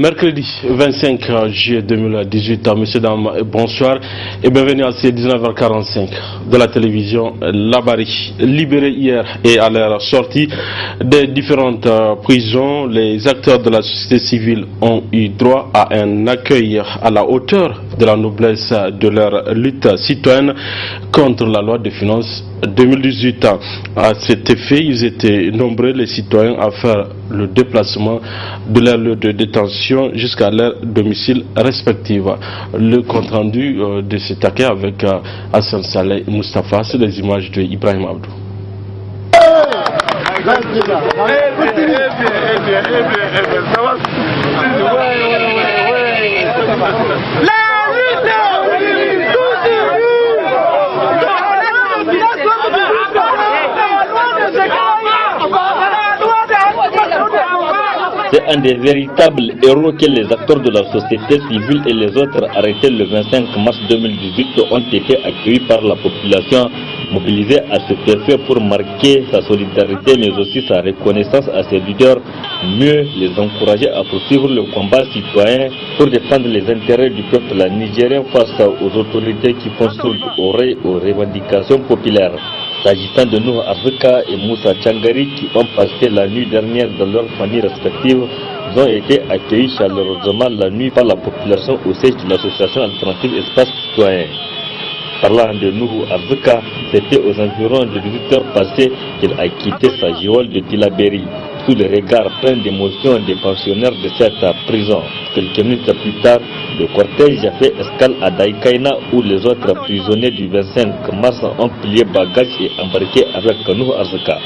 Mercredi 25 juillet 2018, messieurs, dames, bonsoir et bienvenue à ces 19h45 de la télévision Labari. Libéré hier et à leur sortie des différentes prisons, les acteurs de la société civile ont eu droit à un accueil à la hauteur de la noblesse de leur lutte citoyenne contre la loi de finances 2018. À cet effet, ils étaient nombreux les citoyens à faire le déplacement de leur lieu de détention jusqu'à leur domicile respectif. Le compte rendu de cet accueil avec Hassan Saleh Mustafa, c'est les images de Ibrahim Abdou. C'est un des véritables héros que les acteurs de la société civile et les autres arrêtés le 25 mars 2018 ont été accueillis par la population mobilisée à cet effet pour marquer sa solidarité mais aussi sa reconnaissance à ses leaders, mieux les encourager à poursuivre le combat citoyen pour défendre les intérêts du peuple nigérien face aux autorités qui font sourd oreille aux revendications populaires. S'agissant de Nuh Arzika et Moussa Tchangari qui ont passé la nuit dernière dans leurs familles respectives, ils ont été accueillis chaleureusement la nuit par la population au siège de l'association alternative Espace Citoyen. Parlant de Nuh Arzika, c'était aux environs de 18 heures passées qu'il a quitté sa geôle de Tilaberi, sous le regard plein d'émotion des pensionnaires de cette prison. Quelques minutes plus tard, le cortège a fait escale à Daïkaina où les autres prisonniers du 25 mars ont plié bagages et embarqué avec Nuh Arzika.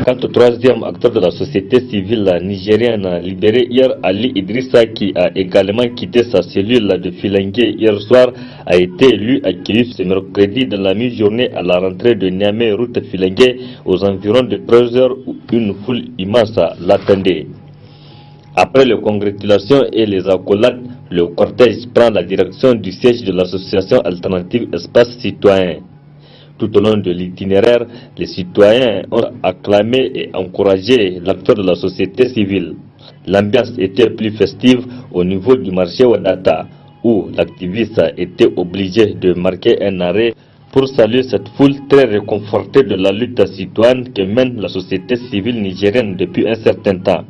Quant au troisième acteur de la société civile nigérienne libéré hier, Ali Idrissa, qui a également quitté sa cellule de Filengue hier soir, a été lui accueilli ce mercredi dans la mi-journée à la rentrée de Niamey route Filengue aux environs de 13 heures où une foule immense l'attendait. Après les congratulations et les accolades, le cortège prend la direction du siège de l'association alternative Espace Citoyen. Tout au long de l'itinéraire, les citoyens ont acclamé et encouragé l'acteur de la société civile. L'ambiance était plus festive au niveau du marché Wadata, où l'activiste était obligé de marquer un arrêt pour saluer cette foule très réconfortée de la lutte citoyenne que mène la société civile nigérienne depuis un certain temps.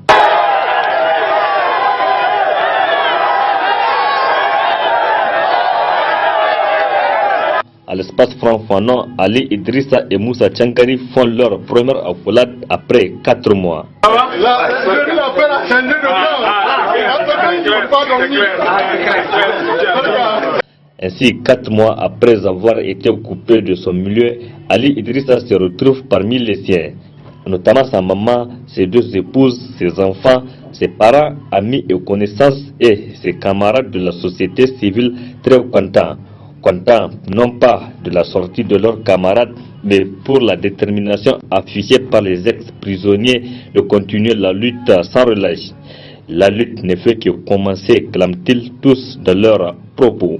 À l'espace franc-fanon, Ali Idrissa et Moussa Tchangari font leur première accolade après 4 mois. Ainsi, 4 mois après avoir été coupé de son milieu, Ali Idrissa se retrouve parmi les siens, notamment sa maman, ses 2 épouses, ses enfants, ses parents, amis et connaissances et ses camarades de la société civile très contents. Contents non pas de la sortie de leurs camarades, mais pour la détermination affichée par les ex-prisonniers de continuer la lutte sans relâche. La lutte ne fait que commencer, clament-ils tous dans leurs propos.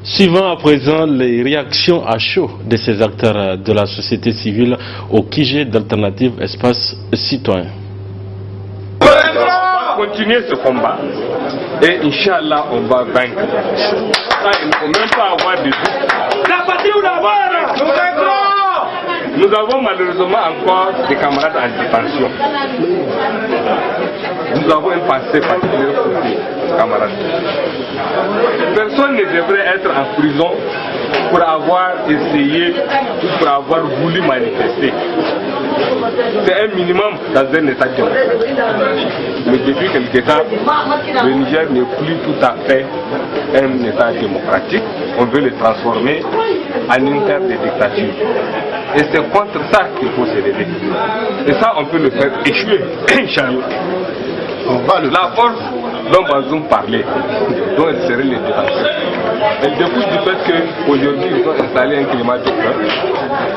Suivant à présent les réactions à chaud de ces acteurs de la société civile au QG d'Alternative Espace Citoyen. Continuer ce combat et Inch'Allah on va vaincre. Ça, il ne faut même pas avoir de doute. Nous avons malheureusement encore des camarades en détention. Nous avons un passé particulier pour ces camarades. Personne ne devrait être en prison pour avoir essayé ou pour avoir voulu manifester. C'est un minimum dans un état démocratique. Mais depuis quelque temps, le Niger n'est plus tout à fait un état démocratique. On veut le transformer en une terre de dictature. Et c'est contre ça qu'il faut se lever. Et ça, on peut le faire échouer, Inch'Allah. La force dont Bazoum parlait, dont ils seraient les défenseurs. Elle découle du fait qu'aujourd'hui, ils ont installé un climat de peur.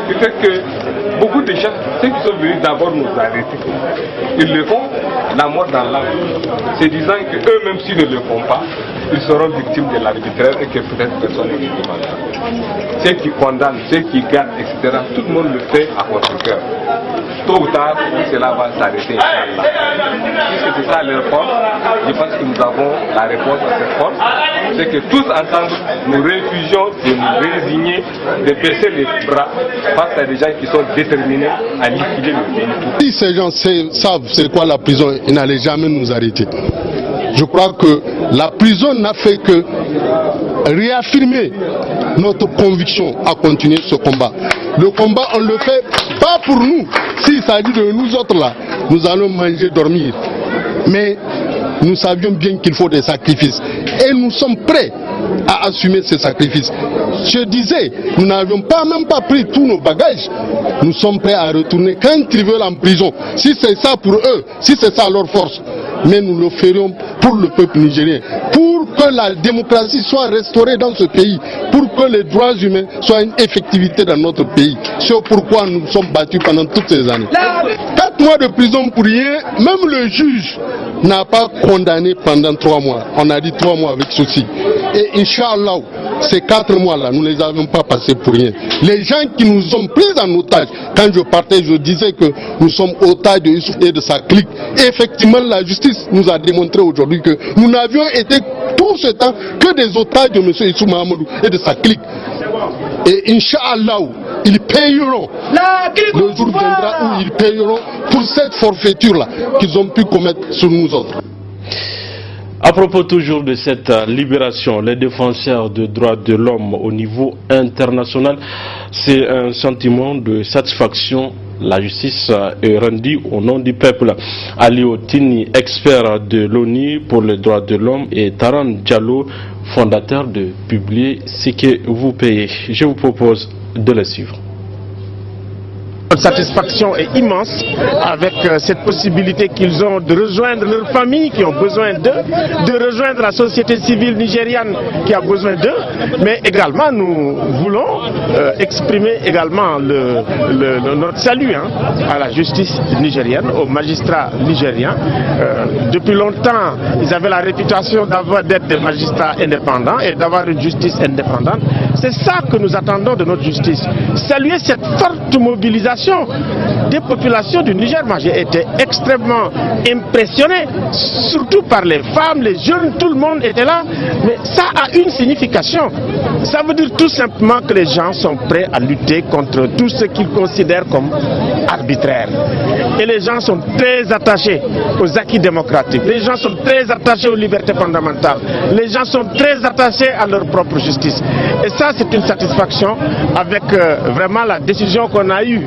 Du fait que beaucoup de gens, ceux qui sont venus d'abord nous arrêter, ils le font la mort dans l'âme, se disant qu'eux-mêmes, s'ils ne le font pas, ils seront victimes de l'arbitraire et que peut-être personne ne les demandera. Ceux qui condamnent, ceux qui gardent, etc., tout le monde le fait à contre-cœur. Tôt ou tard, cela va s'arrêter. Puisque c'est ça leur force, je pense que nous avons la réponse à cette force. C'est que tous ensemble, nous refusions de nous résigner, de baisser les bras face à des gens qui sont déterminés à liquider le pays. Si ces gens savent c'est quoi la prison, ils n'allaient jamais nous arrêter. Je crois que la prison n'a fait que réaffirmer notre conviction à continuer ce combat. Le combat, on le fait pas pour nous. S'il s'agit de nous autres là, nous allons manger, dormir. Mais nous savions bien qu'il faut des sacrifices. Et nous sommes prêts à assumer ces sacrifices. Je disais, nous n'avions même pas pris tous nos bagages. Nous sommes prêts à retourner quand ils veulent en prison. Si c'est ça pour eux, si c'est ça leur force. Mais nous le ferions pour le peuple nigérien, pour que la démocratie soit restaurée dans ce pays, pour que les droits humains soient une effectivité dans notre pays. C'est pourquoi nous sommes battus pendant toutes ces années. 4 mois de prison pour rien, même le juge n'a pas condamné pendant 3 mois. On a dit 3 mois avec souci. Et Inch'Allah, ces 4 mois-là, nous ne les avons pas passés pour rien. Les gens qui nous ont pris en otage, quand je partais, je disais que nous sommes otages de Youssouf et de sa clique. Et effectivement, la justice nous a démontré aujourd'hui que nous n'avions été tout ce temps que des otages de M. Issou Mahamadou et de sa clique. Et Inch'Allah, ils payeront. Le jour viendra où ils payeront pour cette forfaiture-là qu'ils ont pu commettre sur nous autres. À propos toujours de cette libération, les défenseurs des droits de l'homme au niveau international, c'est un sentiment de satisfaction. La justice est rendue au nom du peuple. Ali Otini, expert de l'ONU pour les droits de l'homme, et Taran Diallo, fondateur de Publier ce que vous payez. Je vous propose de le suivre. Notre satisfaction est immense avec cette possibilité qu'ils ont de rejoindre leurs familles qui ont besoin d'eux, de rejoindre la société civile nigériane qui a besoin d'eux, mais également nous voulons exprimer également notre salut à la justice nigérienne, aux magistrats nigériens. Depuis longtemps, ils avaient la réputation d'être des magistrats indépendants et d'avoir une justice indépendante. C'est ça que nous attendons de notre justice. Saluer cette forte mobilisation des populations du Niger. Moi j'ai été extrêmement impressionné, surtout par les femmes, les jeunes, tout le monde était là. Mais ça a une signification. Ça veut dire tout simplement que les gens sont prêts à lutter contre tout ce qu'ils considèrent comme arbitraire. Et les gens sont très attachés aux acquis démocratiques. Les gens sont très attachés aux libertés fondamentales. Les gens sont très attachés à leur propre justice. Et ça, c'est une satisfaction avec vraiment la décision qu'on a eue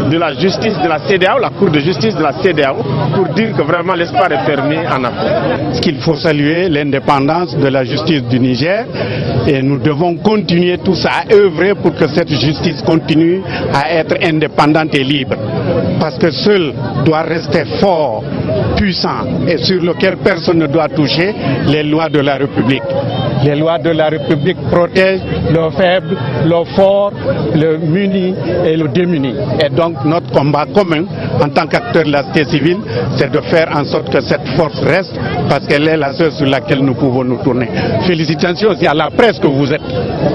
de la justice de la CEDEAO, la Cour de justice de la CEDEAO, pour dire que vraiment l'espoir est permis en Afrique. Ce qu'il faut saluer, l'indépendance de la justice du Niger, et nous devons continuer tous à œuvrer pour que cette justice continue à être indépendante et libre. Parce que seul doit rester fort, puissant et sur lequel personne ne doit toucher les lois de la République. Les lois de la République protègent le faible, le fort, le muni et le démuni. Et donc notre combat commun en tant qu'acteur de la société civile, c'est de faire en sorte que cette force reste parce qu'elle est la seule sur laquelle nous pouvons nous tourner. Félicitations aussi à la presse que vous êtes,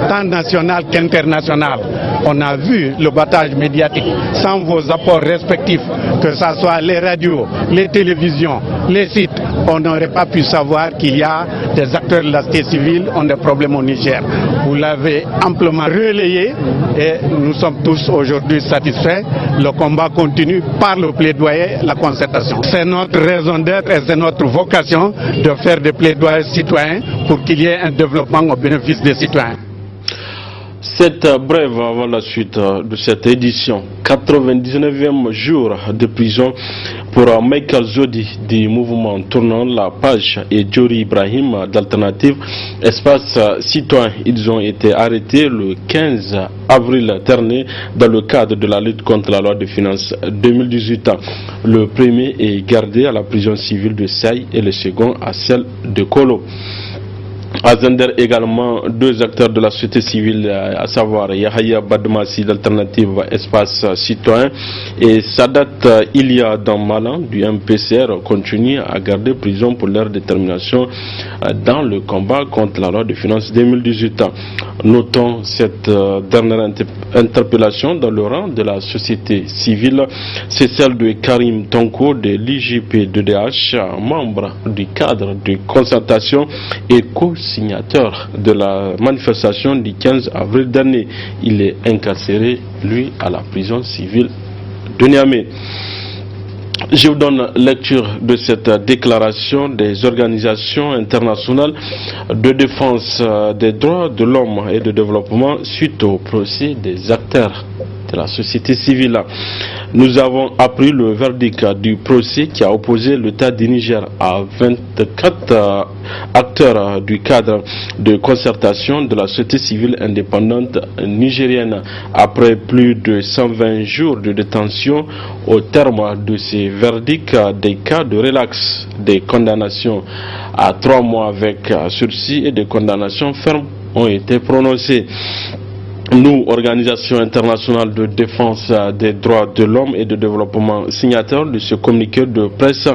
tant nationale qu'internationale. On a vu le battage médiatique sans vos apports respectifs, que ce soit les radios, les télévisions, les sites. On n'aurait pas pu savoir qu'il y a des acteurs de la société civile ont des problèmes au Niger. Vous l'avez amplement relayé et nous sommes tous aujourd'hui satisfaits. Le combat continue par le plaidoyer, la concertation. C'est notre raison d'être et c'est notre vocation de faire des plaidoyers citoyens pour qu'il y ait un développement au bénéfice des citoyens. Cette brève avant la suite de cette édition, 99e jour de prison Pour Michael Zodi du mouvement Tournant la page et Djori Ibrahim d'Alternative Espace Citoyen, ils ont été arrêtés le 15 avril dernier dans le cadre de la lutte contre la loi de finances 2018. Le premier est gardé à la prison civile de Saï et le second à celle de Kolo. À Zender également, deux acteurs de la société civile, à savoir Yahya Badmassi d'Alternative Espace Citoyen et Sadat Ilia Malan du MPCR, continuent à garder prison pour leur détermination dans le combat contre la loi de finances 2018. Notons cette dernière interpellation dans le rang de la société civile, c'est celle de Karim Tonko de l'IJP2DH, membre du cadre de concertation et co-signateur de la manifestation du 15 avril dernier. Il est incarcéré, lui, à la prison civile de Niamey. Je vous donne lecture de cette déclaration des organisations internationales de défense des droits de l'homme et de développement suite au procès des acteurs de la société civile. Nous avons appris le verdict du procès qui a opposé l'État du Niger à 24 acteurs du cadre de concertation de la société civile indépendante nigérienne. Après plus de 120 jours de détention, au terme de ces verdicts, des cas de relax, des condamnations à 3 mois avec sursis et des condamnations fermes ont été prononcées. Nous, organisation internationale de défense des droits de l'homme et de développement, signataires de ce communiqué de presse,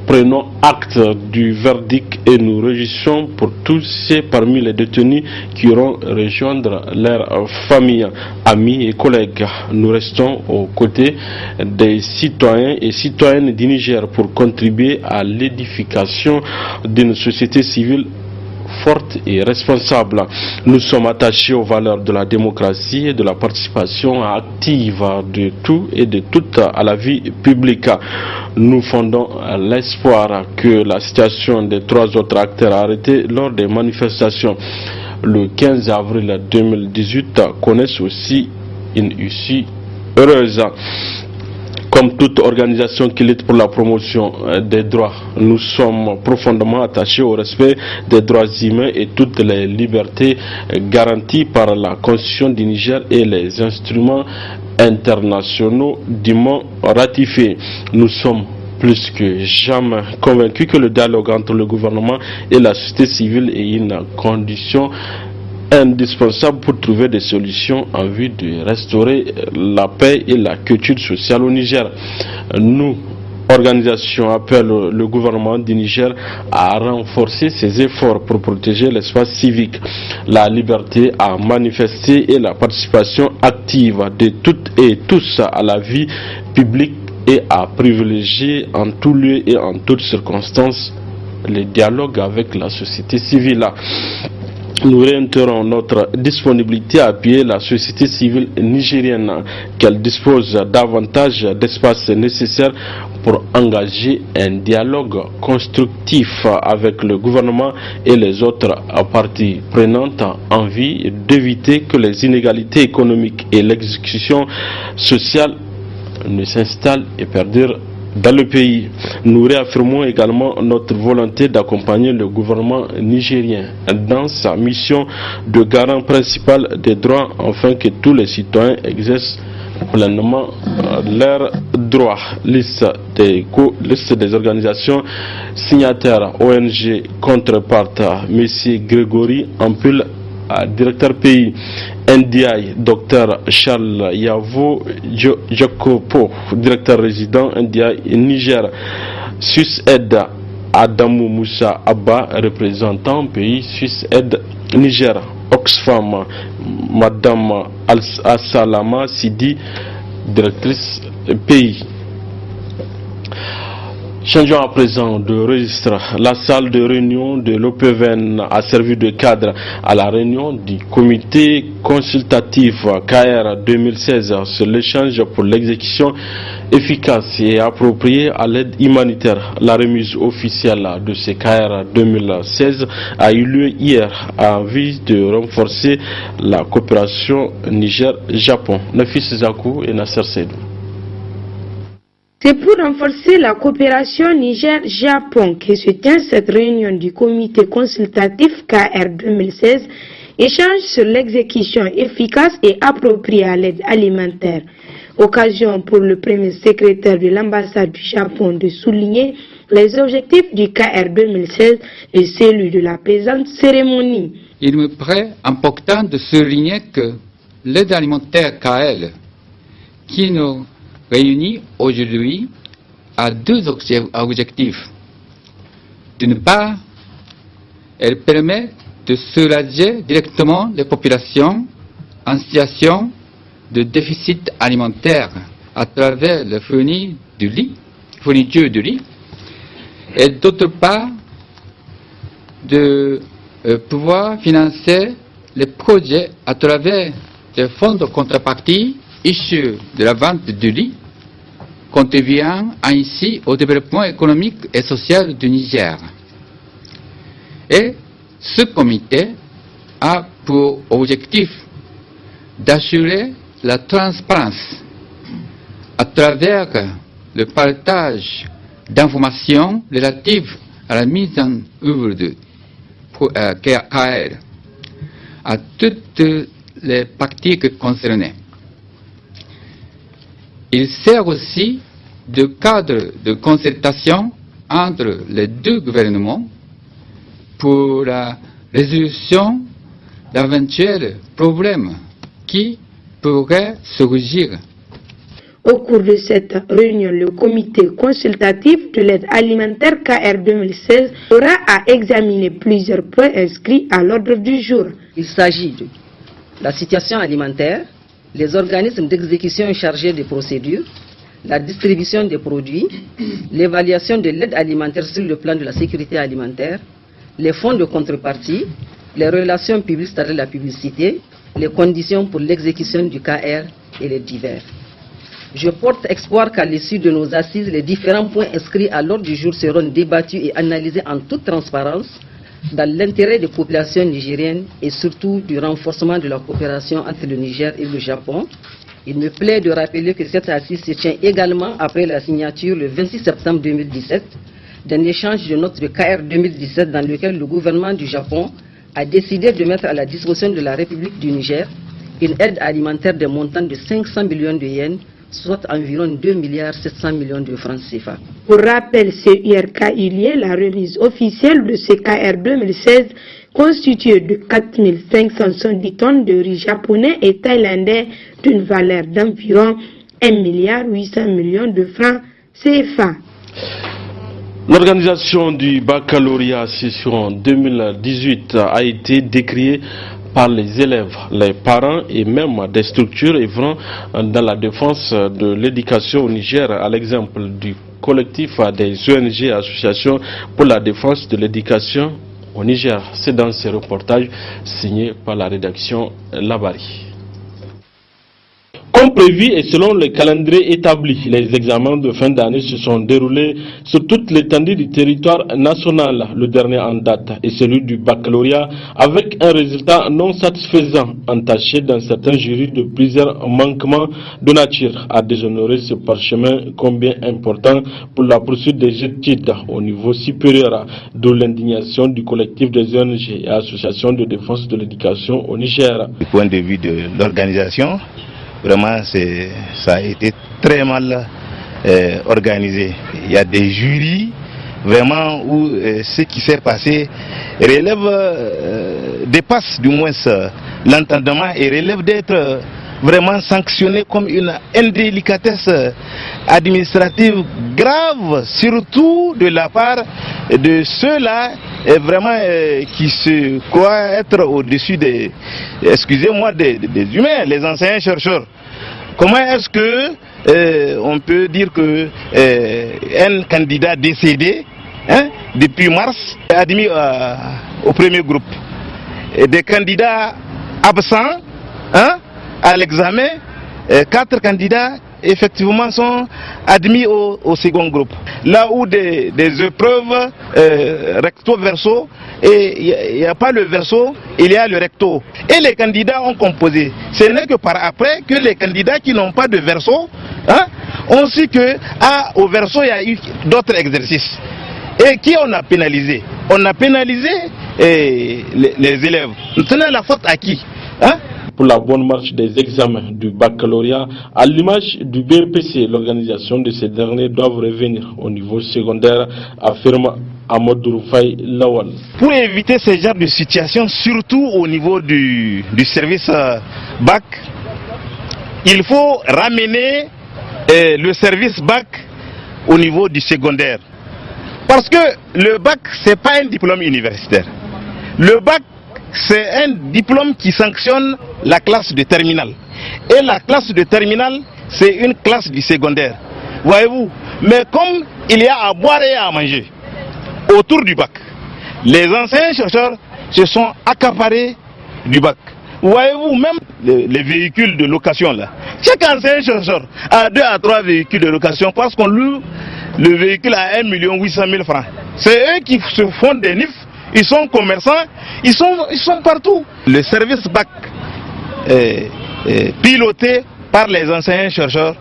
prenons acte du verdict et nous réjouissons pour tous ceux parmi les détenus qui iront rejoindre leurs familles, amis et collègues. Nous restons aux côtés des citoyens et citoyennes du Niger pour contribuer à l'édification d'une société civile forte et responsable. Nous sommes attachés aux valeurs de la démocratie et de la participation active de tout et de toutes à la vie publique. Nous fondons l'espoir que la situation des 3 autres acteurs arrêtés lors des manifestations le 15 avril 2018 connaissent aussi une issue heureuse. Comme toute organisation qui lutte pour la promotion des droits, nous sommes profondément attachés au respect des droits humains et toutes les libertés garanties par la Constitution du Niger et les instruments internationaux dûment ratifiés. Nous sommes plus que jamais convaincus que le dialogue entre le gouvernement et la société civile est une condition indispensable pour trouver des solutions en vue de restaurer la paix et la culture sociale au Niger. Nous, organisation, appellent le gouvernement du Niger à renforcer ses efforts pour protéger l'espace civique, la liberté à manifester et la participation active de toutes et tous à la vie publique et à privilégier en tout lieu et en toutes circonstances le dialogue avec la société civile. Nous réitérons notre disponibilité à appuyer la société civile nigérienne, qu'elle dispose davantage d'espace nécessaire pour engager un dialogue constructif avec le gouvernement et les autres parties prenantes en vue d'éviter que les inégalités économiques et l'exécution sociale ne s'installent et perdurent dans le pays. Nous réaffirmons également notre volonté d'accompagner le gouvernement nigérien dans sa mission de garant principal des droits afin que tous les citoyens exercent pleinement leurs droits. Liste des organisations signataires: ONG contreparte, M. Grégory Ampul, directeur pays; NDI, Dr Charles Yavo Jacopo, directeur résident NDI Niger; SUSAID, Adamou Moussa Abba, représentant pays SUSAID Niger; Oxfam, Madame Assalama Sidi, directrice pays. Changeons à présent de registre. La salle de réunion de l'OPVN a servi de cadre à la réunion du comité consultatif KR 2016 sur l'échange pour l'exécution efficace et appropriée à l'aide humanitaire. La remise officielle de ce KR 2016 a eu lieu hier en vue de renforcer la coopération Niger-Japon. Nafis Zakou et Nasser Seydou. C'est pour renforcer la coopération Niger-Japon que se tient cette réunion du comité consultatif KR 2016, échange sur l'exécution efficace et appropriée à l'aide alimentaire. Occasion pour le premier secrétaire de l'ambassade du Japon de souligner les objectifs du KR 2016 et celui de la présente cérémonie. Il me paraît important de souligner que l'aide alimentaire KL, qui nous réunit aujourd'hui, a deux objectifs. D'une part, elle permet de soulager directement les populations en situation de déficit alimentaire à travers la fourniture du riz, et d'autre part, de pouvoir financer les projets à travers des fonds de contrepartie issus de la vente du riz, contribuant ainsi au développement économique et social du Niger. Et ce comité a pour objectif d'assurer la transparence à travers le partage d'informations relatives à la mise en œuvre de KR à toutes les pratiques concernées. Il sert aussi de cadre de concertation entre les deux gouvernements pour la résolution d'éventuels problèmes qui pourraient surgir. Au cours de cette réunion, le comité consultatif de l'aide alimentaire KR 2016 aura à examiner plusieurs points inscrits à l'ordre du jour. Il s'agit de la situation alimentaire, les organismes d'exécution chargés des procédures, la distribution des produits, l'évaluation de l'aide alimentaire sur le plan de la sécurité alimentaire, les fonds de contrepartie, les relations publiques, c'est-à-dire la publicité, les conditions pour l'exécution du KR et les divers. Je porte espoir qu'à l'issue de nos assises, les différents points inscrits à l'ordre du jour seront débattus et analysés en toute transparence dans l'intérêt des populations nigériennes et surtout du renforcement de la coopération entre le Niger et le Japon. Il me plaît de rappeler que cette assise se tient également après la signature le 26 septembre 2017 d'un échange de notes de KR 2017 dans lequel le gouvernement du Japon a décidé de mettre à la disposition de la République du Niger une aide alimentaire de montant de 500 millions de yens, soit environ 2,7 milliards de francs CFA. Pour rappel, c'est hier qu'a eu lieu la remise officielle de ce KR 2016 constitué de 4570 tonnes de riz japonais et thaïlandais d'une valeur d'environ 1,8 milliard de francs CFA. L'organisation du baccalauréat session 2018 a été décriée par les élèves, les parents et même des structures œuvrant dans la défense de l'éducation au Niger, à l'exemple du collectif des ONG et associations pour la défense de l'éducation au Niger. C'est dans ce reportage signé par la rédaction Labari. Comme prévu et selon le calendrier établi, les examens de fin d'année se sont déroulés sur toute l'étendue du territoire national. Le dernier en date est celui du baccalauréat avec un résultat non satisfaisant, entaché dans certains jurys de plusieurs manquements de nature à déshonorer ce parchemin combien important pour la poursuite des études au niveau supérieur, d'où l'indignation du collectif des ONG et associations de défense de l'éducation au Niger. Du point de vue de l'organisation, vraiment, ça a été très mal organisé. Il y a des jurys vraiment où ce qui s'est passé dépasse du moins l'entendement et relève d'être vraiment sanctionné comme une indélicatesse administrative grave, surtout de la part de ceux-là vraiment qui se croient être au-dessus des, excusez-moi, des humains, les enseignants-chercheurs. Comment est-ce que on peut dire que un candidat décédé depuis mars est admis au premier groupe et des candidats absents à l'examen, 4 candidats effectivement sont admis au second groupe. Là où des épreuves recto-verso, et il n'y a pas le verso, il y a le recto. Et les candidats ont composé. Ce n'est que par après que les candidats qui n'ont pas de verso ont su qu'au verso, il y a eu d'autres exercices. Et qui on a pénalisé? On a pénalisé les élèves. Maintenant, la faute à qui? Pour la bonne marche des examens du baccalauréat, à l'image du BEPC, l'organisation de ces derniers doivent revenir au niveau secondaire, affirme Amadou Rufai Lawal. Pour éviter ce genre de situation, surtout au niveau du service bac, il faut ramener le service bac au niveau du secondaire. Parce que le bac, ce n'est pas un diplôme universitaire. Le bac, c'est un diplôme qui sanctionne la classe de terminale. Et la classe de terminale, c'est une classe du secondaire. Voyez-vous? Mais comme il y a à boire et à manger autour du bac, les anciens chercheurs se sont accaparés du bac. Voyez-vous, même les véhicules de location là. Chaque ancien chercheur a 2 à 3 véhicules de location parce qu'on loue le véhicule à 1 800 000 francs. C'est eux qui se font des nifs. Ils sont commerçants, ils sont partout. Le service bac piloté par les anciens chercheurs,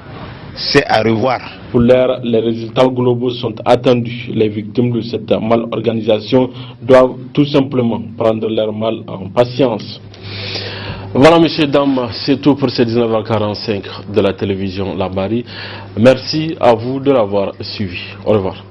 c'est à revoir. Pour l'heure, les résultats globaux sont attendus. Les victimes de cette malorganisation doivent tout simplement prendre leur mal en patience. Voilà, messieurs, dames, c'est tout pour ces 19h45 de la télévision La Bari. Merci à vous de l'avoir suivi. Au revoir.